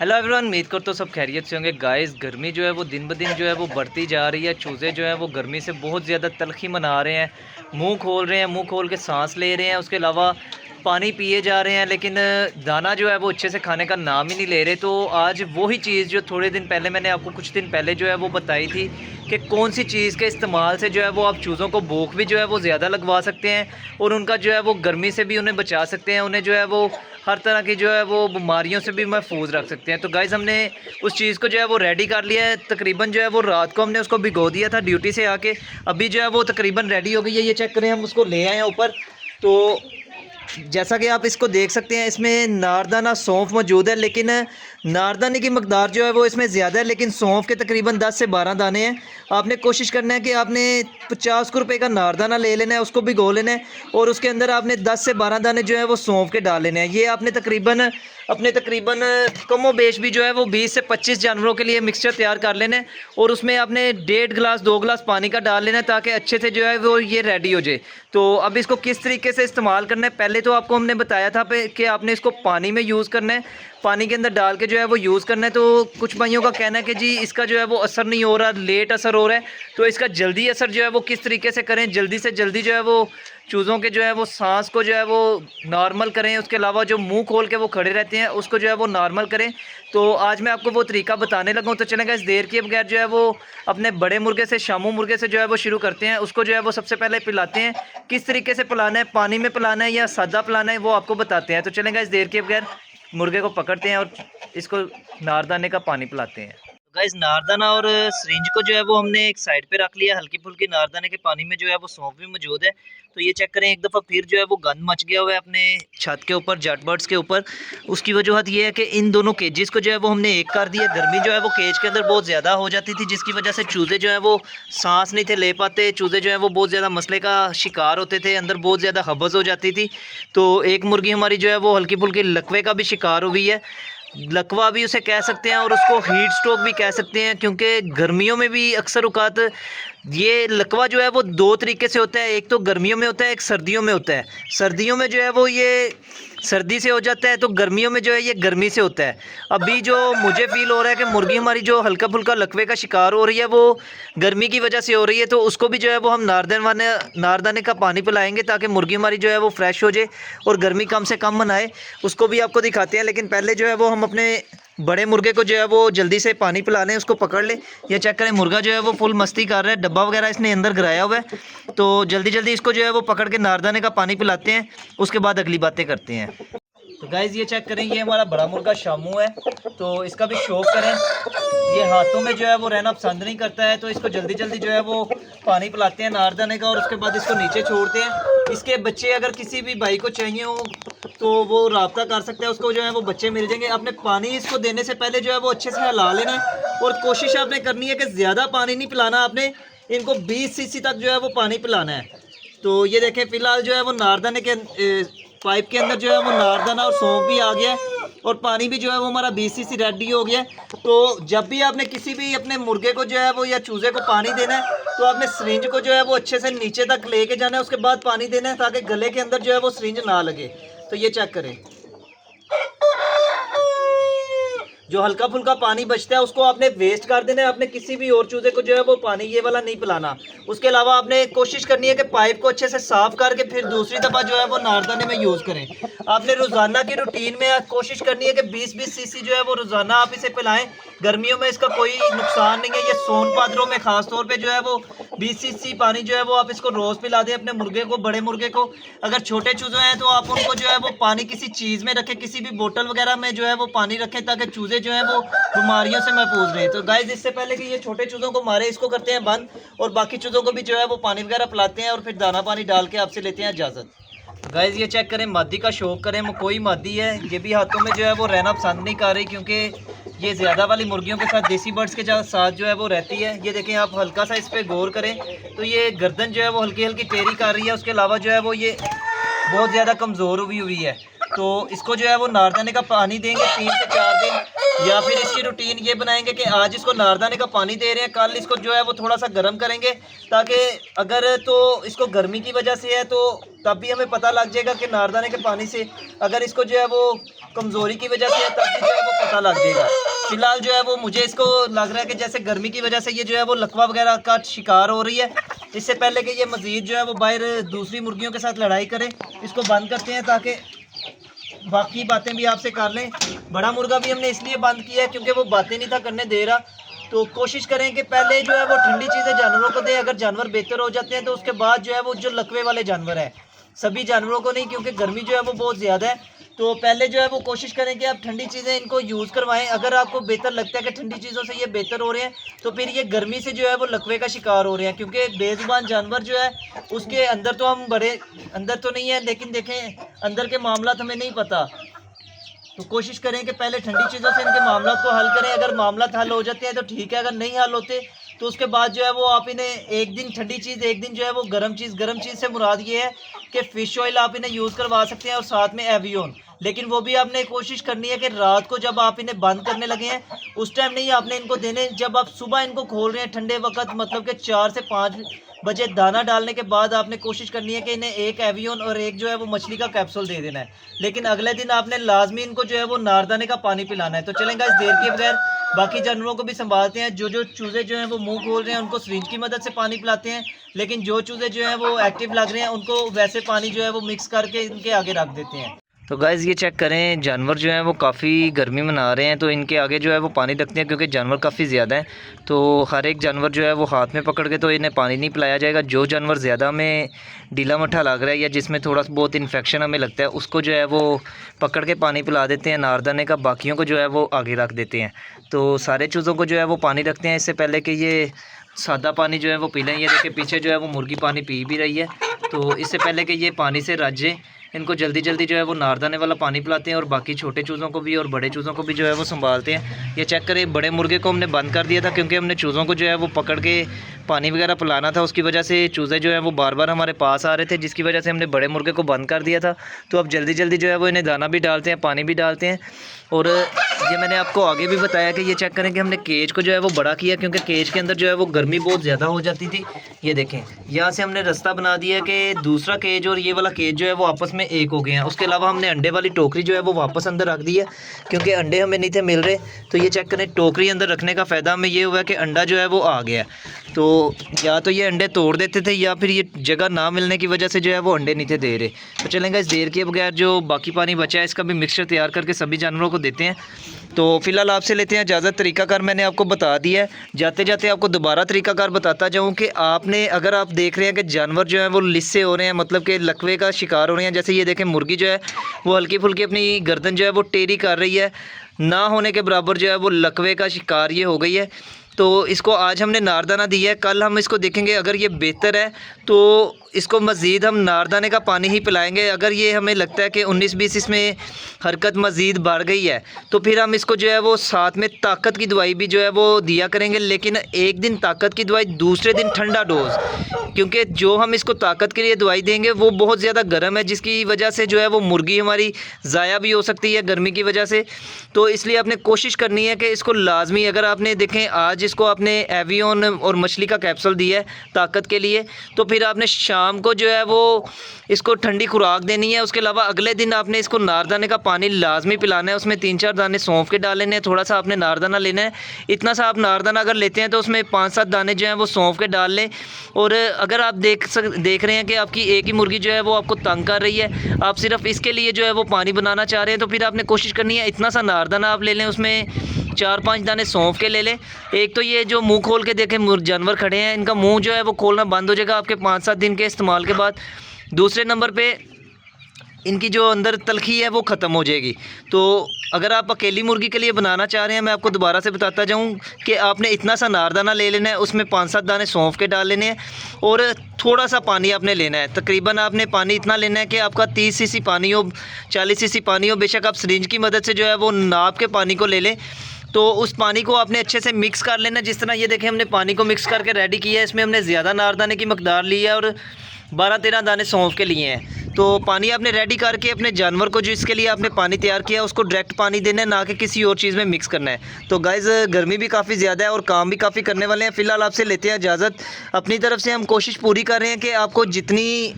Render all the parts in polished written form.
Hello everyone, उम्मीद करता हूँ सब खैरियत से होंगे। गाइस, गर्मी जो है वो दिन ब दिन जो है वो बढ़ती जा रही है। चूज़े जो है वो गर्मी से बहुत ज़्यादा तलखी मना रहे हैं, मुंह खोल रहे हैं, मुंह खोल के सांस ले रहे हैं, उसके अलावा पानी पिए जा रहे हैं, लेकिन दाना जो है वो अच्छे से खाने का नाम ही नहीं ले रहे। तो आज वही चीज़ जो थोड़े दिन पहले मैंने आपको कुछ दिन पहले जो है वो बताई थी कि कौन सी चीज़ के इस्तेमाल से जो है वो आप चूज़ों को भूख भी जो है वो ज़्यादा लगवा सकते हैं और उनका जो है वो गर्मी से भी उन्हें बचा सकते हैं, उन्हें जो है वो हर तरह की जो है वो बीमारियों से भी महफूज रख सकते हैं। तो गाइज़, हमने उस चीज़ को जो है वो रेडी कर लिया है। तकरीबन जो है वो रात को हमने उसको भिगो दिया था ड्यूटी से आके। अभी जो है वो तकरीबन रेडी हो गई है। ये चेक करें, हम उसको ले आए हैं ऊपर। तो जैसा कि आप इसको देख सकते हैं, इसमें नारदाना सौंफ मौजूद है, लेकिन नारदाने की मकदार जो है वो इसमें ज़्यादा है, लेकिन सौंफ के तकरीबन 10 से 12 दाने हैं। आपने कोशिश करना है कि आपने 50 रुपये का नारदाना ले लेना है, उसको भिगो लेना है और उसके अंदर आपने 10 से 12 दाने जो है वो सौंफ के डाल लेने हैं। ये आपने तकरीबन कमो बेश भी जो है वो 20 से 25 जानवरों के लिए मिक्सचर तैयार कर लेना है और उसमें आपने 1.5 गिलास 2 गिलास पानी का डाल लेना है ताकि अच्छे से जो है वो ये रेडी हो जाए। तो अब इसको किस तरीके से इस्तेमाल करना है, पहले तो आपको हमने बताया था कि आपने इसको पानी में यूज़ करना है, पानी के अंदर डाल के जो है वो यूज़ करना है। तो कुछ भाइयों का कहना है कि जी इसका जो है वो असर नहीं हो रहा, लेट असर हो रहा है। तो इसका जल्दी असर जो है वो किस तरीके से करें, जल्दी से जल्दी जो है वो चूज़ों के जो है वो सांस को जो है वो नॉर्मल करें, उसके अलावा जो मुंह खोल के वो खड़े रहते हैं उसको जो है वो नॉर्मल करें। तो आज मैं आपको वो तरीका बताने लगा हूँ। तो चलेगा, इस देर किए बगैर जो है वो अपने बड़े मुर्गे से, शामू मुर्गे से जो है वो शुरू करते हैं। उसको जो है वो सबसे पहले पिलाते हैं। किस तरीके से पिलाना है, पानी में पिलाना है या सादा पिलाना है, वो आपको बताते हैं। तो चलेगा, इस देर किए बगैर मुर्गे को पकड़ते हैं और इसको नारदाने का पानी पिलाते हैं। तो गाइस, नारदाना और सिरिंज को जो है वो हमने एक साइड पे रख लिया। हल्की फुल्की नारदाने के पानी में जो है वो सौंफ भी मौजूद है। तो ये चेक करें, एक दफ़ा फिर जो है वो गंद मच गया हुआ है अपने छत के ऊपर, जेट बर्ड्स के ऊपर। उसकी वजूहत ये है कि इन दोनों केजेस को जो है वो हमने एक कर दिया। गर्मी जो है वो केज के अंदर बहुत ज़्यादा हो जाती थी, जिसकी वजह से चूज़े जो है वो सांस नहीं थे ले पाते। चूज़े जो है वो बहुत ज़्यादा मसले का शिकार होते थे, अंदर बहुत ज़्यादा हबस हो जाती थी। तो एक मुर्गी हमारी जो है वो हल्की फुल्की लकवे का भी शिकार हुई है। लकवा भी उसे कह सकते हैं और उसको हीट स्ट्रोक भी कह सकते हैं, क्योंकि गर्मियों में भी अक्सर औकात ये लकवा जो है वो दो तरीके से होता है। एक तो गर्मियों में होता है, एक सर्दियों में होता है। सर्दियों में जो है वो ये सर्दी से हो जाता है, तो गर्मियों में जो है ये गर्मी से होता है। अभी जो मुझे फील हो रहा है कि मुर्गी हमारी जो हल्का फुल्का लकवे का शिकार हो रही है वो गर्मी की वजह से हो रही है। तो उसको भी जो है वो हम नारदाने का पानी पिलाएंगे ताकि मुर्गी हमारी जो है वो फ्रेश हो जाए और गर्मी कम से कम मनाए। उसको भी आपको दिखाते हैं, लेकिन पहले जो है वो हम अपने बड़े मुर्गे को जो है वो जल्दी से पानी पिला लें, उसको पकड़ ले। ये चेक करें, मुर्गा जो है वो फुल मस्ती कर रहा है, डब्बा वगैरह इसने अंदर गिराया हुआ है। तो जल्दी जल्दी इसको जो है वो पकड़ के नारदाने का पानी पिलाते हैं, उसके बाद अगली बातें करते हैं। तो गाइज़, ये चेक करें, ये हमारा बड़ा मुर्गा शामू है। तो इसका भी शौक करें, ये हाथों में जो है वो रहना पसंद नहीं करता है। तो इसको जल्दी जल्दी जो है वो पानी पिलाते हैं नारदाने का और उसके बाद इसको नीचे छोड़ते हैं। इसके बच्चे अगर किसी भी भाई को चाहिए हो तो वो रब्ता कर सकते हैं, उसको जो है वो बच्चे मिल जाएंगे। आपने पानी इसको देने से पहले जो है वो अच्छे से हिला लेना है और कोशिश आपने करनी है कि ज़्यादा पानी नहीं पिलाना, आपने इनको 20 सीसी तक जो है वो पानी पिलाना है। तो ये देखें, फ़िलहाल जो है वो नारदाने के पाइप के अंदर जो है वो नारदाना और सौंफ भी आ गया है और पानी भी जो है वो हमारा 20 सीसी रेडी हो गया है। तो जब भी आपने किसी भी अपने मुर्गे को जो है वो या चूज़े को पानी देना है तो आपने सिरिंज को जो है वो अच्छे से नीचे तक लेके जाना है, उसके बाद पानी देना है ताकि गले के अंदर जो है वो सिरिंज ना लगे। तो ये चेक करें, जो हल्का फुल्का पानी बचता है उसको आपने वेस्ट कर देना है। आपने किसी भी और चूजे को जो है वो पानी ये वाला नहीं पिलाना। उसके अलावा आपने कोशिश करनी है कि पाइप को अच्छे से साफ करके फिर दूसरी दफ़ा जो है वो नारदाने में यूज़ करें। आपने रोज़ाना की रूटीन में कोशिश करनी है कि 20-20 सीसी जो है वो रोज़ाना आप इसे पिलाएं। गर्मियों में इसका कोई नुकसान नहीं है। ये सोन पादरों में ख़ास तौर पर जो है वो 20 सीसी पानी जो है वो आप इसको रोज़ पिला दें अपने मुर्गे को, बड़े मुर्गे को। अगर छोटे चूजे हैं तो आप उनको जो है वो पानी किसी चीज़ में रखें, किसी भी बोतल वगैरह में जो है वो पानी रखें ताकि चूजे जो है वो बीमारियों से महफूज रहे। तो गाइस, इससे पहले कि ये छोटे चूजों को मारे, इसको करते हैं बंद और बाकी चूजों को भी जो है वो पानी वगैरह पिलाते हैं और फिर दाना पानी डाल के आपसे लेते हैं इजाज़त। गाइस, ये चेक करें, मादी का शौक करें, मकोई मादी है। ये भी हाथों में जो है वो रहना पसंद नहीं कर रही, क्योंकि ये ज़्यादा वाली मुर्गियों के साथ, देसी बर्ड्स के साथ जो है वो रहती है। ये देखें, आप हल्का सा इस पर गौर करें तो ये गर्दन जो है वो हल्की हल्की टेढ़ी कर रही है। उसके अलावा जो है वो ये बहुत ज़्यादा कमज़ोर हुई है। तो इसको जो है वो नारदाने का पानी देंगे 3 से 4 दिन। या फिर इसकी रूटीन ये बनाएंगे कि आज इसको नारदाने का पानी दे रहे हैं, कल इसको जो है वो थोड़ा सा गर्म करेंगे, ताकि अगर तो इसको गर्मी की वजह से है तो तब भी हमें पता लग जाएगा कि नारदाने के पानी से, अगर इसको जो है वो कमज़ोरी की वजह से है तब भी जो है वो पता लग जाएगा। फिलहाल जो है वो मुझे इसको लग रहा है कि जैसे गर्मी की वजह से ये जो है वो लकवा वगैरह का शिकार हो रही है। इससे पहले कि ये मज़ीद जो है वो बाहर दूसरी मुर्गियों के साथ लड़ाई करे, इसको बंद करते हैं ताकि बाकी बातें भी आपसे कर लें। बड़ा मुर्गा भी हमने इसलिए बंद किया है क्योंकि वो बातें नहीं था करने दे रहा। तो कोशिश करें कि पहले जो है वो ठंडी चीज़ें जानवरों को दें, अगर जानवर बेहतर हो जाते हैं तो उसके बाद जो है वो जो लकवे वाले जानवर हैं, सभी जानवरों को नहीं, क्योंकि गर्मी जो है वो बहुत ज़्यादा है। तो पहले जो है वो कोशिश करें कि आप ठंडी चीज़ें इनको यूज़ करवाएं। अगर आपको बेहतर लगता है कि ठंडी चीज़ों से ये बेहतर हो रहे हैं तो फिर ये गर्मी से जो है वो लकवे का शिकार हो रहे हैं, क्योंकि बेज़ुबान जानवर जो है उसके अंदर तो हम बड़े अंदर तो नहीं है, लेकिन देखें अंदर के मामला हमें नहीं पता। तो कोशिश करें कि पहले ठंडी चीज़ों से इनके मामला को हल करें। अगर मामला हल हो जाते हैं तो ठीक है, अगर नहीं हल होते तो उसके बाद जो है वो आप इन्हें एक दिन ठंडी चीज़, एक दिन जो है वो गर्म चीज़ से मुराद ये है कि फ़िश ऑयल आप इन्हें यूज़ करवा सकते हैं और साथ में एवियन। लेकिन वो भी आपने कोशिश करनी है कि रात को जब आप इन्हें बंद करने लगे हैं उस टाइम नहीं आपने इनको देने, जब आप सुबह इनको खोल रहे हैं ठंडे वक्त, मतलब कि 4 से 5 बजे दाना डालने के बाद आपने कोशिश करनी है कि इन्हें एक एवियन और एक जो है वो मछली का कैप्सूल दे देना है। लेकिन अगले दिन आपने लाजमी इनको जो है वो नारदाने का पानी पिलाना है। तो चलेंगे इस देर के बगैर बाकी जानवरों को भी संभालते हैं। जो चूज़े जो हैं वो मुंह खोल रहे हैं उनको सिरिंज की मदद से पानी पिलाते हैं, लेकिन जो चूज़े जो हैं वो एक्टिव लग रहे हैं उनको वैसे पानी जो है वो मिक्स करके इनके आगे रख देते हैं। तो गाइज़ ये चेक करें, जानवर जो हैं वो काफ़ी गर्मी मना रहे हैं, तो इनके आगे जो है वो पानी रखते हैं क्योंकि जानवर काफ़ी ज़्यादा हैं। तो हर एक जानवर जो है वो हाथ में पकड़ के तो इन्हें पानी नहीं पिलाया जाएगा। जो जानवर ज़्यादा हमें ढीला मट्ठा लग रहा है या जिसमें थोड़ा बहुत इन्फेक्शन हमें लगता है उसको जो है वो पकड़ के पानी पिला देते हैं नारदाने का, बाकियों को जो है वो आगे रख देते हैं। तो सारे चूज़ों को जो है वो पानी रखते हैं इससे पहले कि ये सादा पानी जो है वो पी लें। ये देखिए पीछे जो है वो मुर्गी पानी पी भी रही है, तो इससे पहले कि ये पानी से रजें इनको जल्दी जल्दी जो है वो नारदाने वाला पानी पिलाते हैं और बाकी छोटे चूज़ों को भी और बड़े चूज़ों को भी जो है वो संभालते हैं। ये चेक करें, बड़े मुर्गे को हमने बंद कर दिया था क्योंकि हमने चूज़ों को जो है वो पकड़ के पानी वगैरह पिलाना था, उसकी वजह से चूज़े जो है वो बार बार हमारे पास आ रहे थे, जिसकी वजह से हमने बड़े मुर्गे को बंद कर दिया था। तो अब जल्दी जल्दी जो है वो इन्हें दाना भी डालते हैं, पानी भी डालते हैं। और ये मैंने आपको आगे भी बताया कि ये चेक करें कि हमने केज को जो है वो बड़ा किया क्योंकि केज के अंदर जो है वो गर्मी बहुत ज़्यादा हो जाती थी। ये देखें यहाँ से हमने रास्ता बना दिया कि दूसरा केज और ये वाला केज जो है वो आपस में एक हो गए हैं। उसके अलावा हमने अंडे वाली टोकरी जो है वो वापस अंदर रख दी है क्योंकि अंडे हमें नहीं थे मिल रहे। तो ये चेक करें, टोकरी अंदर रखने का फ़ायदा हमें ये हुआ कि अंडा जो है वो आ गया। तो या तो ये अंडे तोड़ देते थे या फिर ये जगह ना मिलने की वजह से जो है वो अंडे नहीं थे दे रहे। तो चलेंगे इस देर के बगैर जो बाकी पानी बचा है इसका भी मिक्सचर तैयार करके सभी जानवरों को देते हैं। तो फ़िलहाल आपसे लेते हैं इजाज़त। तरीकाकार मैंने आपको बता दिया है, जाते जाते आपको दोबारा तरीकाकार बताता जाऊँ कि आपने, अगर आप देख रहे हैं कि जानवर जो है वो लिस्से हो रहे हैं, मतलब कि लकवे का शिकार हो रहे हैं, जैसे ये देखें मुर्गी जो है वो हल्की फुल्की अपनी गर्दन जो है वो टेढ़ी कर रही है, ना होने के बराबर जो है वो लकवे का शिकार ये हो गई है। तो इसको आज हमने नारदाना दिया है, कल हम इसको देखेंगे अगर ये बेहतर है तो इसको मज़ीद हम नारदाने का पानी ही पिलाएंगे। अगर ये हमें लगता है कि 19-20 इसमें हरकत मज़ीद बढ़ गई है तो फिर हम इसको जो है वो साथ में ताकत की दवाई भी जो है वो दिया करेंगे, लेकिन एक दिन ताकत की दवाई, दूसरे दिन ठंडा डोज, क्योंकि जो हम इसको ताकत के लिए दवाई देंगे वो बहुत ज़्यादा गर्म है, जिसकी वजह से जो है वो मुर्गी हमारी ज़ाया भी हो सकती है गर्मी की वजह से। तो इसलिए आपने कोशिश करनी है कि इसको लाजमी, अगर आपने देखें आज इसको आपने एवियन और मछली का कैप्सूल दिया है ताकत के लिए, तो फिर आपने शाम को जो है वो इसको ठंडी खुराक देनी है। उसके अलावा अगले दिन आपने इसको नारदाने का पानी लाजमी पिलाना है, उसमें 3-4 दाने सौंफ के डाल लेने हैं, थोड़ा सा आपने नारदाना लेना है। इतना सा आप नारदाना अगर लेते हैं तो उसमें 5-7 दाने जो हैं वो सौंफ के डाल लें। और अगर आप देख रहे हैं कि आपकी एक ही मुर्गी जो है वो आपको तंग कर रही है, आप सिर्फ इसके लिए जो है वो पानी बनाना चाह रहे हैं, तो फिर आपने कोशिश करनी है इतना सा नारदाना आप ले लें, उसमें 4-5 दाने सौंफ के ले लें। एक तो ये जो मुंह खोल के देखें जानवर खड़े हैं, इनका मुंह जो है वो खोलना बंद हो जाएगा आपके 5-7 दिन के इस्तेमाल के बाद। दूसरे नंबर पे इनकी जो अंदर तलखी है वो ख़त्म हो जाएगी। तो अगर आप अकेली मुर्गी के लिए बनाना चाह रहे हैं, मैं आपको दोबारा से बताता जाऊं कि आपने इतना सा नारदाना ले लेना है, उसमें 5-7 दाने सौंफ के डाल लेने हैं और थोड़ा सा पानी आपने लेना है। तकरीबन आपने पानी इतना लेना है कि आपका 30 सीसी पानी हो, 40 सीसी पानी हो, बेशक आप सिरिंज की मदद से जो है वो नाप के पानी को ले लें। तो उस पानी को आपने अच्छे से मिक्स कर लेना। जिस तरह ये देखें हमने पानी को मिक्स करके रेडी किया है, इसमें हमने ज़्यादा नारदाने की मकदार ली है और 12-13 दाने सौंफ के लिए हैं। तो पानी आपने रेडी करके अपने जानवर को जिसके लिए आपने पानी तैयार किया उसको डायरेक्ट पानी देना है, ना कि किसी और चीज़ में मिक्स करना है। तो गाइज़ गर्मी भी काफ़ी ज़्यादा है और काम भी काफ़ी करने वाले हैं। फ़िलहाल आपसे लेते हैं इजाज़त। अपनी तरफ से हम कोशिश पूरी कर रहे हैं कि आपको जितनी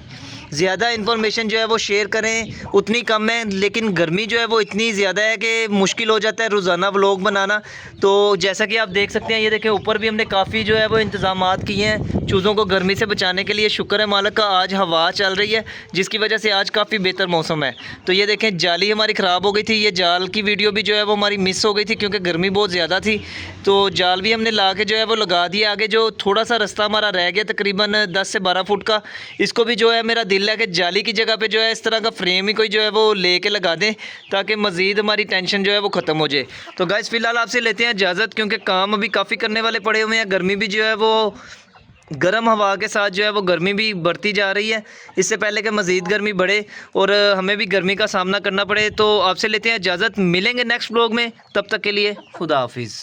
ज़्यादा इन्फॉर्मेशन जो है वो शेयर करें उतनी कम है, लेकिन गर्मी जो है वो इतनी ज़्यादा है कि मुश्किल हो जाता है रोज़ाना व्लॉग बनाना। तो जैसा कि आप देख सकते हैं, ये देखें ऊपर भी हमने काफ़ी जो है वो इंतज़ामात किए हैं चूज़ों को गर्मी से बचाने के लिए। शुक्र है मालिक का, आज हवा चल रही है जिसकी वजह से आज काफ़ी बेहतर मौसम है। तो ये देखें जाली हमारी ख़राब हो गई थी, ये जाल की वीडियो भी जो है वो हमारी मिस हो गई थी क्योंकि गर्मी बहुत ज़्यादा थी। तो जाल भी हमने ला के जो है वो लगा दिया। आगे जो थोड़ा सा रास्ता हमारा रह गया तकरीबन 10 से 12 फुट का, इसको भी जो है मेरा दिल है कि जाली की जगह पे जो है इस तरह का फ्रेम ही कोई जो है वो लेके लगा दें ताकि मज़ीद हमारी टेंशन जो है वो ख़त्म हो जाए। तो गाइस फ़िलहाल आपसे लेते हैं इजाज़त क्योंकि काम अभी काफ़ी करने वाले पड़े हुए हैं। गर्मी भी जो है वो गर्म हवा के साथ जो है वो गर्मी भी बढ़ती जा रही है, इससे पहले कि मज़ीद गर्मी बढ़े और हमें भी गर्मी का सामना करना पड़े। तो आपसे लेते हैं इजाज़त, मिलेंगे नेक्स्ट व्लॉग में, तब तक के लिए खुदा हाफिज़।